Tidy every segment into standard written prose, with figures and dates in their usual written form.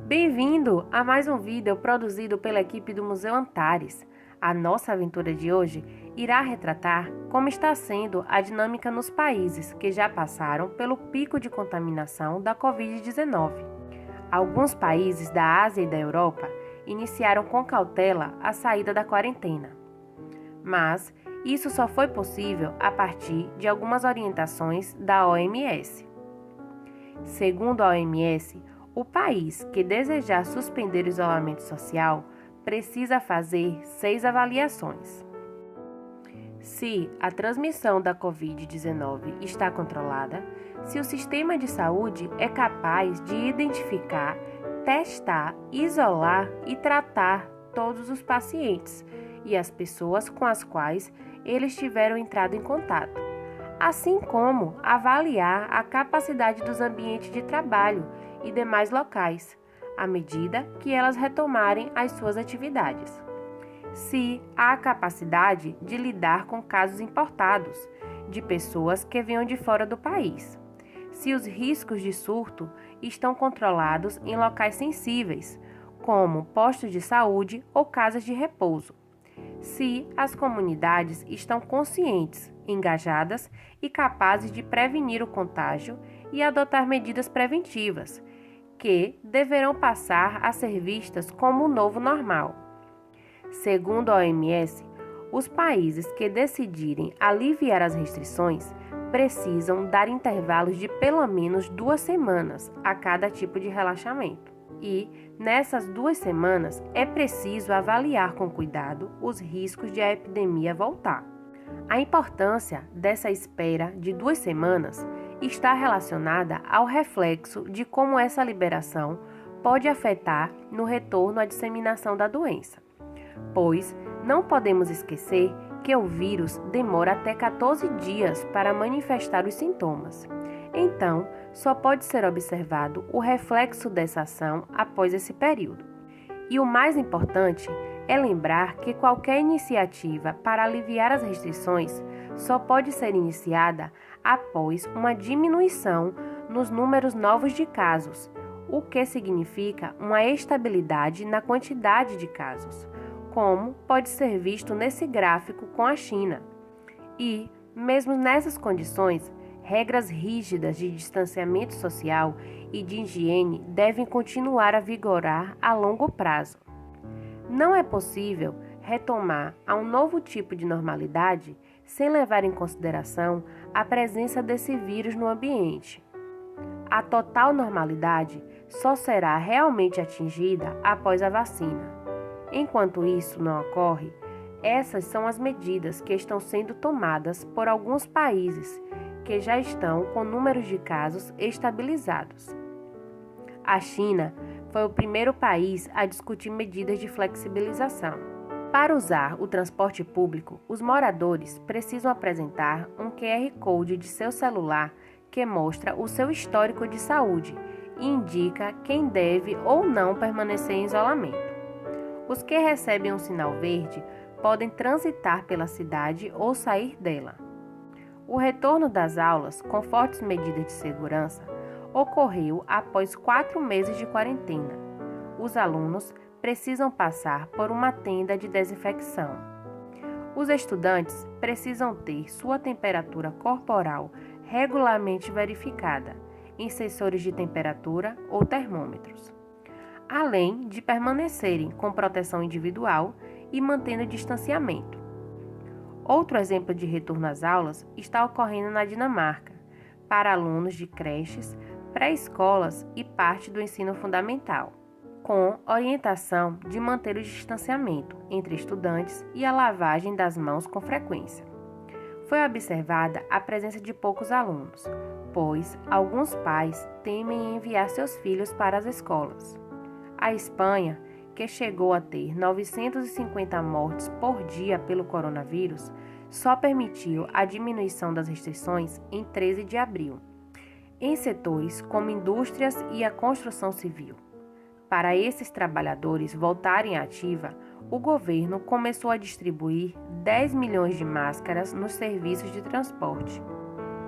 Bem-vindo a mais um vídeo produzido pela equipe do Museu Antares. A nossa aventura de hoje irá retratar como está sendo a dinâmica nos países que já passaram pelo pico de contaminação da Covid-19. Alguns países da Ásia e da Europa iniciaram com cautela a saída da quarentena. Mas isso só foi possível a partir de algumas orientações da OMS. Segundo a OMS, o país que desejar suspender o isolamento social precisa fazer 6 avaliações. Se a transmissão da Covid-19 está controlada, se o sistema de saúde é capaz de identificar, testar, isolar e tratar todos os pacientes e as pessoas com as quais eles tiveram entrado em contato, assim como avaliar a capacidade dos ambientes de trabalho e demais locais, à medida que elas retomarem as suas atividades. Se há a capacidade de lidar com casos importados, de pessoas que venham de fora do país. Se os riscos de surto estão controlados em locais sensíveis, como postos de saúde ou casas de repouso. Se as comunidades estão conscientes, engajadas e capazes de prevenir o contágio e adotar medidas preventivas, que deverão passar a ser vistas como o novo normal. Segundo a OMS, os países que decidirem aliviar as restrições precisam dar intervalos de pelo menos 2 semanas a cada tipo de relaxamento. E, nessas 2 semanas, é preciso avaliar com cuidado os riscos de a epidemia voltar. A importância dessa espera de 2 semanas está relacionada ao reflexo de como essa liberação pode afetar no retorno à disseminação da doença. Pois não podemos esquecer que o vírus demora até 14 dias para manifestar os sintomas. Então, só pode ser observado o reflexo dessa ação após esse período. E o mais importante é lembrar que qualquer iniciativa para aliviar as restrições só pode ser iniciada após uma diminuição nos números novos de casos, o que significa uma estabilidade na quantidade de casos, como pode ser visto nesse gráfico com a China. E, mesmo nessas condições, regras rígidas de distanciamento social e de higiene devem continuar a vigorar a longo prazo. Não é possível retomar a um novo tipo de normalidade sem levar em consideração a presença desse vírus no ambiente. A total normalidade só será realmente atingida após a vacina. Enquanto isso não ocorre, essas são as medidas que estão sendo tomadas por alguns países que já estão com números de casos estabilizados. A China foi o primeiro país a discutir medidas de flexibilização. Para usar o transporte público, os moradores precisam apresentar um QR Code de seu celular que mostra o seu histórico de saúde e indica quem deve ou não permanecer em isolamento. Os que recebem um sinal verde podem transitar pela cidade ou sair dela. O retorno das aulas, com fortes medidas de segurança, ocorreu após 4 meses de quarentena. Os alunos precisam passar por uma tenda de desinfecção. Os estudantes precisam ter sua temperatura corporal regularmente verificada em sensores de temperatura ou termômetros, além de permanecerem com proteção individual e mantendo distanciamento. Outro exemplo de retorno às aulas está ocorrendo na Dinamarca, para alunos de creches, pré-escolas e parte do ensino fundamental, com orientação de manter o distanciamento entre estudantes e a lavagem das mãos com frequência. Foi observada a presença de poucos alunos, pois alguns pais temem enviar seus filhos para as escolas. A Espanha, que chegou a ter 950 mortes por dia pelo coronavírus, só permitiu a diminuição das restrições em 13 de abril, em setores como indústrias e a construção civil. Para esses trabalhadores voltarem à ativa, o governo começou a distribuir 10 milhões de máscaras nos serviços de transporte.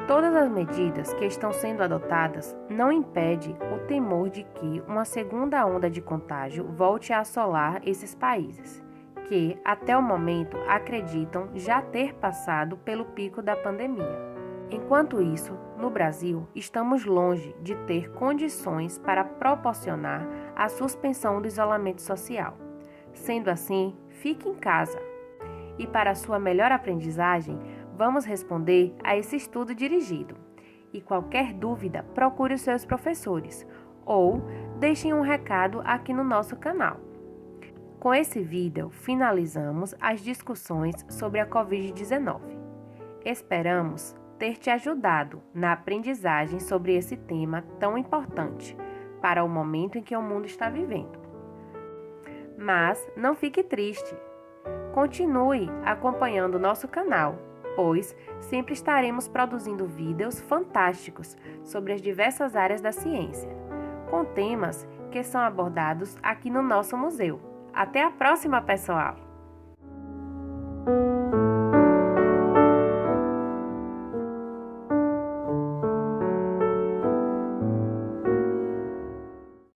Todas as medidas que estão sendo adotadas não impedem o temor de que uma segunda onda de contágio volte a assolar esses países, que, até o momento, acreditam já ter passado pelo pico da pandemia. Enquanto isso, no Brasil, estamos longe de ter condições para proporcionar a suspensão do isolamento social. Sendo assim, fique em casa. E para sua melhor aprendizagem, vamos responder a esse estudo dirigido. E qualquer dúvida, procure os seus professores ou deixem um recado aqui no nosso canal. Com esse vídeo, finalizamos as discussões sobre a Covid-19. Esperamos ter te ajudado na aprendizagem sobre esse tema tão importante para o momento em que o mundo está vivendo. Mas não fique triste. Continue acompanhando nosso canal, pois sempre estaremos produzindo vídeos fantásticos sobre as diversas áreas da ciência, com temas que são abordados aqui no nosso museu. Até a próxima, pessoal!